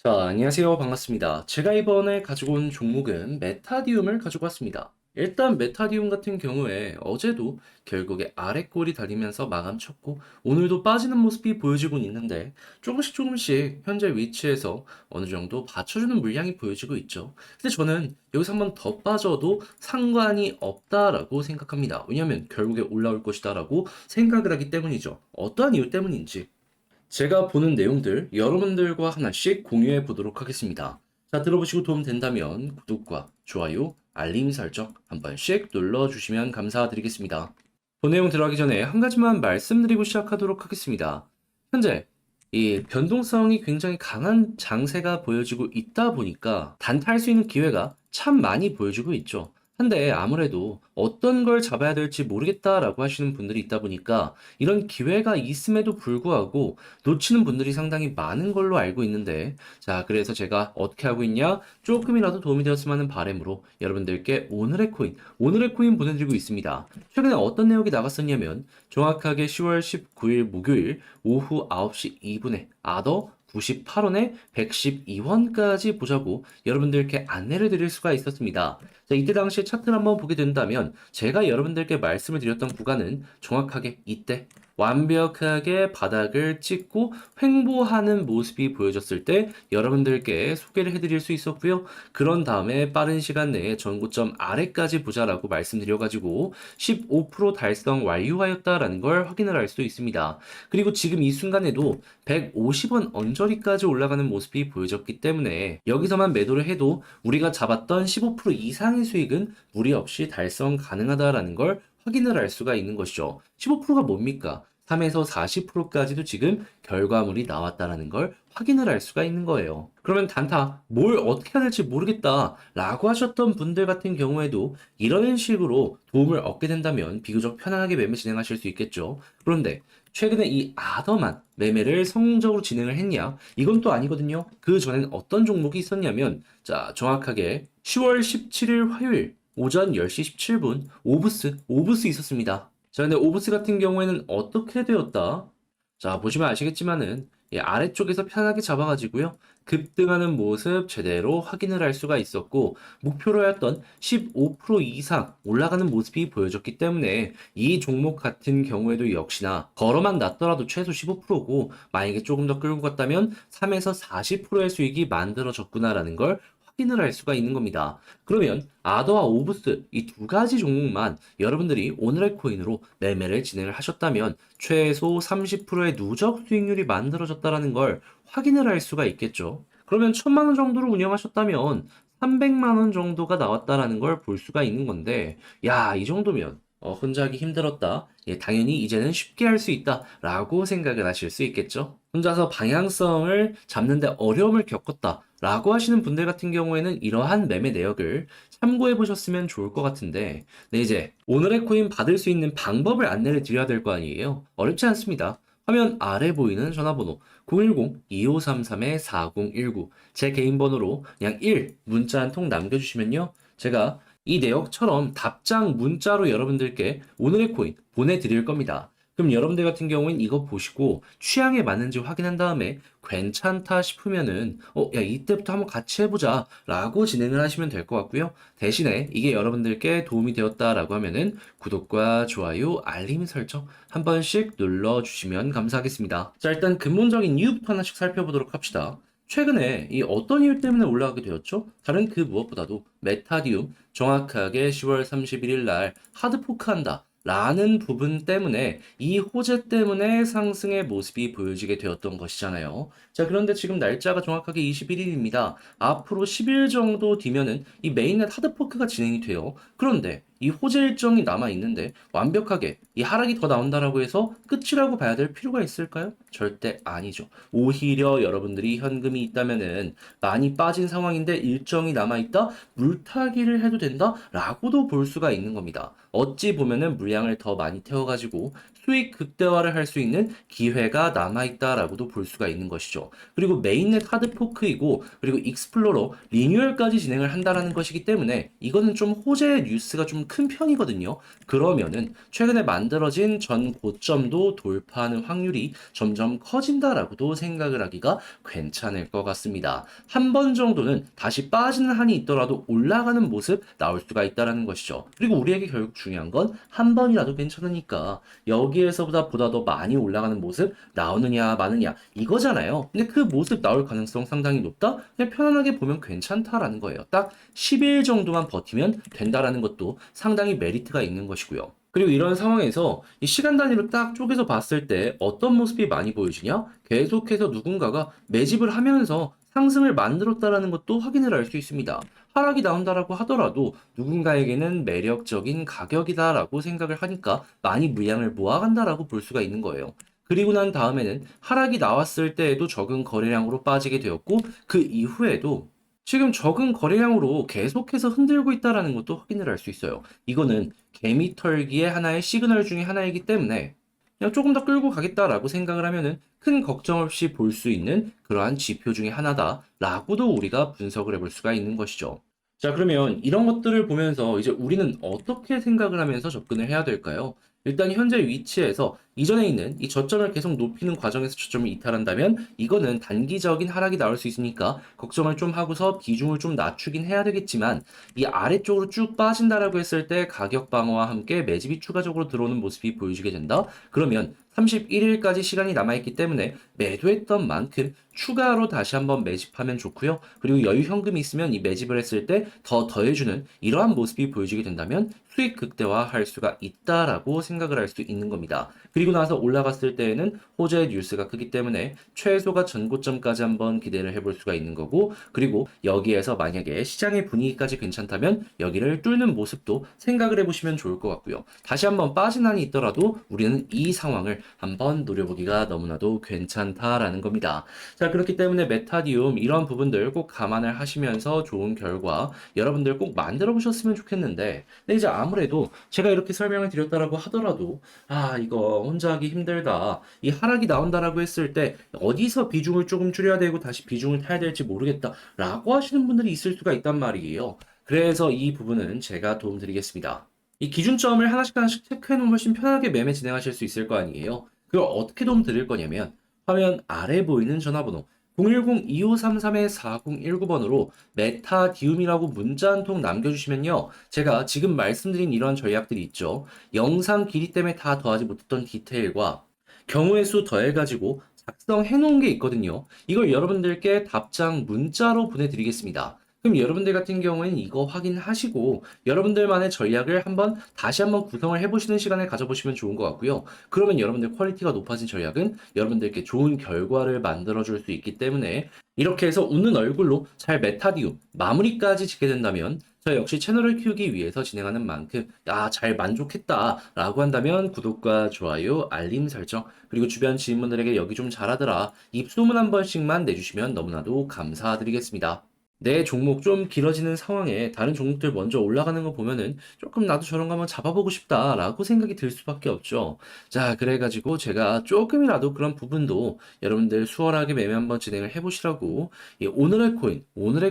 자, 안녕하세요. 반갑습니다. 제가 이번에 가지고 온 종목은 메타디움을 가지고 왔습니다. 일단 메타디움 같은 경우에 어제도 결국에 아래 꼬리 달리면서 마감 쳤고 오늘도 빠지는 모습이 보여지고 있는데 조금씩 현재 위치에서 어느 정도 받쳐주는 물량이 보여지고 있죠. 근데 저는 여기서 한번 더 빠져도 상관이 없다라고 생각합니다. 왜냐하면 결국에 올라올 것이다라고 생각을 하기 때문이죠. 어떠한 이유 때문인지 제가 보는 내용들 여러분들과 하나씩 공유해 보도록 하겠습니다. 자, 들어보시고 도움 된다면 구독과 좋아요, 알림 설정 한 번씩 눌러주시면 감사드리겠습니다. 본 내용 들어가기 전에 한 가지만 말씀드리고 시작하도록 하겠습니다. 현재 이 변동성이 굉장히 강한 장세가 보여지고 있다 보니까 단타할 수 있는 기회가 참 많이 보여지고 있죠. 한데 아무래도 어떤 걸 잡아야 될지 모르겠다라고 하시는 분들이 있다 보니까 이런 기회가 있음에도 불구하고 놓치는 분들이 상당히 많은 걸로 알고 있는데, 자, 그래서 제가 어떻게 하고 있냐? 조금이라도 도움이 되었으면 하는 바람으로 여러분들께 오늘의 코인 보내드리고 있습니다. 최근에 어떤 내용이 나갔었냐면, 정확하게 10월 19일 목요일 오후 9시 2분에 아더 98원에 112원까지 보자고 여러분들께 안내를 드릴 수가 있었습니다. 자, 이때 당시에 차트를 한번 보게 된다면 제가 여러분들께 말씀을 드렸던 구간은 정확하게 이때 완벽하게 바닥을 찍고 횡보하는 모습이 보여졌을 때 여러분들께 소개를 해드릴 수 있었고요. 그런 다음에 빠른 시간 내에 전고점 아래까지 보자라고 말씀드려가지고 15% 달성 완료하였다라는 걸 확인을 할 수 있습니다. 그리고 지금 이 순간에도 150원 언저리까지 올라가는 모습이 보여졌기 때문에 여기서만 매도를 해도 우리가 잡았던 15% 이상의 수익은 무리 없이 달성 가능하다라는 걸 확인을 할 수가 있는 것이죠. 15%가 뭡니까? 3에서 40%까지도 지금 결과물이 나왔다라는 걸 확인을 할 수가 있는 거예요. 그러면 단타 뭘 어떻게 해야 될지 모르겠다 라고 하셨던 분들 같은 경우에도 이런 식으로 도움을 얻게 된다면 비교적 편안하게 매매 진행하실 수 있겠죠. 그런데 최근에 이 아더만 매매를 성공적으로 진행을 했냐? 이건 또 아니거든요. 그 전엔 어떤 종목이 있었냐면, 자, 정확하게 10월 17일 화요일 오전 10시 17분 오브스 있었습니다. 자, 근데 오브스 같은 경우에는 어떻게 되었다? 자, 보시면 아시겠지만은 이 아래쪽에서 편하게 잡아가지고요. 급등하는 모습 제대로 확인을 할 수가 있었고 목표로 했던 15% 이상 올라가는 모습이 보여졌기 때문에 이 종목 같은 경우에도 역시나 걸어만 놨더라도 최소 15%고 만약에 조금 더 끌고 갔다면 3에서 40%의 수익이 만들어졌구나라는 걸 확인을 할 수가 있는 겁니다. 그러면 아더와 오브스 이 두 가지 종목만 여러분들이 오늘의 코인으로 매매를 진행을 하셨다면 최소 30%의 누적 수익률이 만들어졌다라는 걸 확인을 할 수가 있겠죠. 그러면 1000만 원 정도로 운영하셨다면 300만 원 정도가 나왔다라는 걸 볼 수가 있는 건데, 야, 이 정도면 혼자 하기 힘들었다. 예, 당연히 이제는 쉽게 할 수 있다라고 생각을 하실 수 있겠죠. 혼자서 방향성을 잡는데 어려움을 겪었다라고 하시는 분들 같은 경우에는 이러한 매매 내역을 참고해 보셨으면 좋을 것 같은데, 네, 이제 오늘의 코인 받을 수 있는 방법을 안내를 드려야 될 거 아니에요. 어렵지 않습니다. 화면 아래 보이는 전화번호 010-2533-4019 제 개인 번호로 그냥 1 문자 한 통 남겨주시면요. 제가 이 내역처럼 답장 문자로 여러분들께 오늘의 코인 보내드릴 겁니다. 그럼 여러분들 같은 경우는 이거 보시고 취향에 맞는지 확인한 다음에 괜찮다 싶으면은 야, 이때부터 한번 같이 해보자 라고 진행을 하시면 될 것 같고요. 대신에 이게 여러분들께 도움이 되었다라고 하면은 구독과 좋아요, 알림 설정 한 번씩 눌러주시면 감사하겠습니다. 자, 일단 근본적인 이유부터 하나씩 살펴보도록 합시다. 최근에 이 어떤 이유 때문에 올라가게 되었죠? 다른 그 무엇보다도 메타디움 정확하게 10월 31일 날 하드포크한다 라는 부분 때문에 이 호재 때문에 상승의 모습이 보여지게 되었던 것이잖아요. 자, 그런데 지금 날짜가 정확하게 21일입니다. 앞으로 10일 정도 뒤면은 이 메인넷 하드포크가 진행이 돼요. 그런데 이 호재 일정이 남아 있는데 완벽하게 이 하락이 더 나온다라고 해서 끝이라고 봐야 될 필요가 있을까요? 절대 아니죠. 오히려 여러분들이 현금이 있다면은 많이 빠진 상황인데 일정이 남아 있다? 물타기를 해도 된다? 라고도 볼 수가 있는 겁니다. 어찌 보면은 물량을 더 많이 태워가지고 수익 극대화를 할 수 있는 기회가 남아있다라고도 볼 수가 있는 것이죠. 그리고 메인넷 하드포크이고 그리고 익스플로러 리뉴얼까지 진행을 한다라는 것이기 때문에 이거는 좀 호재의 뉴스가 좀 큰 편이거든요. 그러면은 최근에 만들어진 전 고점도 돌파하는 확률이 점점 커진다라고도 생각을 하기가 괜찮을 것 같습니다. 한 번 정도는 다시 빠지는 한이 있더라도 올라가는 모습 나올 수가 있다라는 것이죠. 그리고 우리에게 결국 중요한 건 한 번이라도 괜찮으니까 여기에서보다 보다 더 많이 올라가는 모습 나오느냐 마느냐 이거잖아요. 근데 그 모습 나올 가능성 상당히 높다? 그냥 편안하게 보면 괜찮다라는 거예요. 딱 10일 정도만 버티면 된다라는 것도 상당히 메리트가 있는 것이고요. 그리고 이런 상황에서 이 시간 단위로 딱 쪼개서 봤을 때 어떤 모습이 많이 보여지냐? 계속해서 누군가가 매집을 하면서 상승을 만들었다라는 것도 확인을 할 수 있습니다. 하락이 나온다라고 하더라도 누군가에게는 매력적인 가격이다라고 생각을 하니까 많이 물량을 모아간다라고 볼 수가 있는 거예요. 그리고 난 다음에는 하락이 나왔을 때에도 적은 거래량으로 빠지게 되었고 그 이후에도 지금 적은 거래량으로 계속해서 흔들고 있다라는 것도 확인을 할 수 있어요. 이거는 개미 털기의 하나의 시그널 중에 하나이기 때문에 그냥 조금 더 끌고 가겠다라고 생각을 하면은 큰 걱정 없이 볼 수 있는 그러한 지표 중에 하나다라고도 우리가 분석을 해볼 수가 있는 것이죠. 자, 그러면 이런 것들을 보면서 이제 우리는 어떻게 생각을 하면서 접근을 해야 될까요? 일단 현재 위치에서 이전에 있는 이 저점을 계속 높이는 과정에서 저점을 이탈한다면 이거는 단기적인 하락이 나올 수 있으니까 걱정을 좀 하고서 비중을 좀 낮추긴 해야 되겠지만 이 아래쪽으로 쭉 빠진다라고 했을 때 가격 방어와 함께 매집이 추가적으로 들어오는 모습이 보여지게 된다? 그러면 31일까지 시간이 남아있기 때문에 매도했던 만큼 추가로 다시 한번 매집하면 좋고요. 그리고 여유 현금이 있으면 이 매집을 했을 때 더 더해주는 이러한 모습이 보여지게 된다면 수익 극대화할 수가 있다라고 생각을 할 수 있는 겁니다. 그리고 나서 올라갔을 때에는 호재의 뉴스가 크기 때문에 최소가 전고점까지 한번 기대를 해볼 수가 있는 거고 그리고 여기에서 만약에 시장의 분위기까지 괜찮다면 여기를 뚫는 모습도 생각을 해보시면 좋을 것 같고요. 다시 한번 빠진 한이 있더라도 우리는 이 상황을 한번 노려보기가 너무나도 괜찮다라는 겁니다. 자, 그렇기 때문에 메타디움 이런 부분들 꼭 감안을 하시면서 좋은 결과 여러분들 꼭 만들어 보셨으면 좋겠는데 근데 이제 아무래도 제가 이렇게 설명을 드렸다라고 하더라도 이거 혼자 하기 힘들다. 이 하락이 나온다라고 했을 때 어디서 비중을 조금 줄여야 되고 다시 비중을 타야 될지 모르겠다라고 하시는 분들이 있을 수가 있단 말이에요. 그래서 이 부분은 제가 도움드리겠습니다. 이 기준점을 하나씩 하나씩 체크해 놓으면 훨씬 편하게 매매 진행하실 수 있을 거 아니에요. 그걸 어떻게 도움드릴 거냐면 화면 아래 보이는 전화번호 010-2533-4019번으로 메타디움이라고 문자 한 통 남겨주시면요. 제가 지금 말씀드린 이런 전략들이 있죠. 영상 길이 때문에 다 더하지 못했던 디테일과 경우의 수 더해가지고 작성해 놓은 게 있거든요. 이걸 여러분들께 답장 문자로 보내드리겠습니다. 그럼 여러분들 같은 경우에는 이거 확인하시고 여러분들만의 전략을 다시 한번 구성을 해보시는 시간을 가져보시면 좋은 것 같고요. 그러면 여러분들 퀄리티가 높아진 전략은 여러분들께 좋은 결과를 만들어줄 수 있기 때문에 이렇게 해서 웃는 얼굴로 잘 메타디움 마무리까지 짓게 된다면 저 역시 채널을 키우기 위해서 진행하는 만큼 잘 만족했다 라고 한다면 구독과 좋아요, 알림 설정 그리고 주변 지인분들에게 여기 좀 잘하더라 입소문 한 번씩만 내주시면 너무나도 감사드리겠습니다. 내 종목 좀 길어지는 상황에 다른 종목들 먼저 올라가는 거 보면은 조금 나도 저런 거 한번 잡아보고 싶다라고 생각이 들 수밖에 없죠. 자, 그래가지고 제가 조금이라도 그런 부분도 여러분들 수월하게 매매 한번 진행을 해보시라고 이 오늘의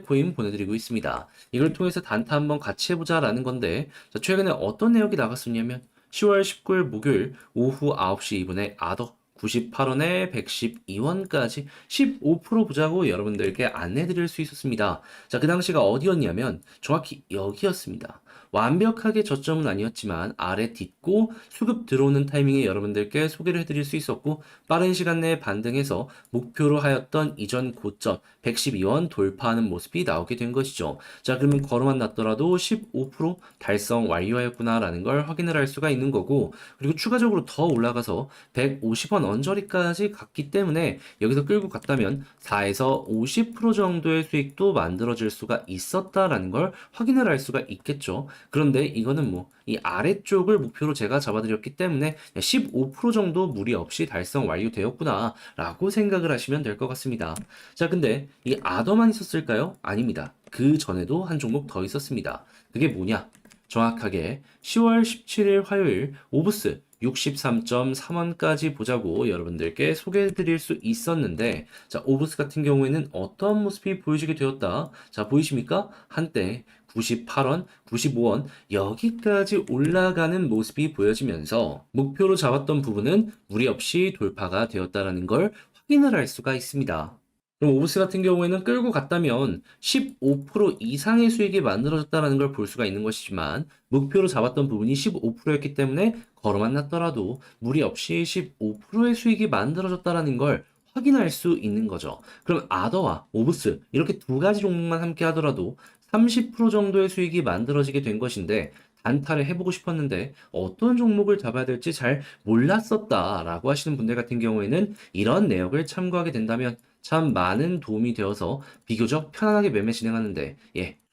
코인 보내드리고 있습니다. 이걸 통해서 단타 한번 같이 해보자라는 건데 자, 최근에 어떤 내역이 나갔었냐면 10월 19일 목요일 오후 9시 2분에 아더 98원에 112원까지 15% 보자고 여러분들께 안내 드릴 수 있었습니다. 자, 그 당시가 어디였냐면 정확히 여기였습니다. 완벽하게 저점은 아니었지만 아래 딛고 수급 들어오는 타이밍에 여러분들께 소개를 해드릴 수 있었고 빠른 시간 내에 반등해서 목표로 하였던 이전 고점 112원 돌파하는 모습이 나오게 된 것이죠. 자, 그러면 걸어만 놨더라도 15% 달성 완료하였구나라는 걸 확인을 할 수가 있는 거고 그리고 추가적으로 더 올라가서 150원 언저리까지 갔기 때문에 여기서 끌고 갔다면 4에서 50% 정도의 수익도 만들어질 수가 있었다라는 걸 확인을 할 수가 있겠죠. 그런데 이거는 이 아래쪽을 목표로 제가 잡아드렸기 때문에 15% 정도 무리 없이 달성 완료되었구나 라고 생각을 하시면 될 것 같습니다. 자, 근데 이 아더만 있었을까요? 아닙니다. 그 전에도 한 종목 더 있었습니다. 그게 뭐냐? 정확하게 10월 17일 화요일 오브스 63.3원까지 보자고 여러분들께 소개해 드릴 수 있었는데, 자, 오브스 같은 경우에는 어떤 모습이 보여지게 되었다. 자, 보이십니까? 한때 98원, 95원, 여기까지 올라가는 모습이 보여지면서 목표로 잡았던 부분은 무리 없이 돌파가 되었다라는 걸 확인을 할 수가 있습니다. 그럼 오브스 같은 경우에는 끌고 갔다면 15% 이상의 수익이 만들어졌다는 걸 볼 수가 있는 것이지만, 목표로 잡았던 부분이 15%였기 때문에 걸어만 놨더라도 무리 없이 15%의 수익이 만들어졌다는 걸 확인할 수 있는 거죠. 그럼 아더와 오브스 이렇게 두 가지 종목만 함께 하더라도 30% 정도의 수익이 만들어지게 된 것인데, 단타를 해보고 싶었는데 어떤 종목을 잡아야 될지 잘 몰랐었다라고 하시는 분들 같은 경우에는 이런 내역을 참고하게 된다면 참 많은 도움이 되어서 비교적 편안하게 매매 진행하는데,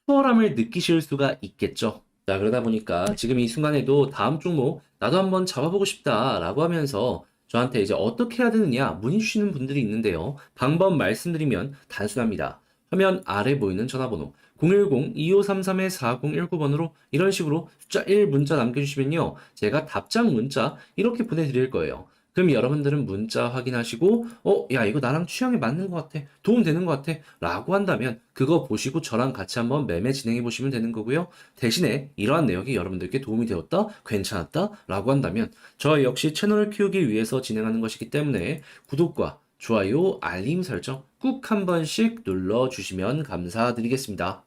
수월함을 느끼실 수가 있겠죠. 자, 그러다 보니까 지금 이 순간에도 다음 종목 나도 한번 잡아보고 싶다라고 하면서 저한테 이제 어떻게 해야 되느냐 문의 주시는 분들이 있는데요. 방법 말씀드리면 단순합니다. 화면 아래 보이는 전화번호 010-2533-4019번으로 이런 식으로 숫자 1 문자 남겨주시면요, 제가 답장 문자 이렇게 보내드릴 거예요. 그럼 여러분들은 문자 확인하시고, 야, 이거 나랑 취향에 맞는 것 같아. 도움 되는 것 같아. 라고 한다면 그거 보시고 저랑 같이 한번 매매 진행해 보시면 되는 거고요. 대신에 이러한 내역이 여러분들께 도움이 되었다, 괜찮았다 라고 한다면 저 역시 채널을 키우기 위해서 진행하는 것이기 때문에 구독과 좋아요, 알림 설정 꾹 한 번씩 눌러주시면 감사드리겠습니다.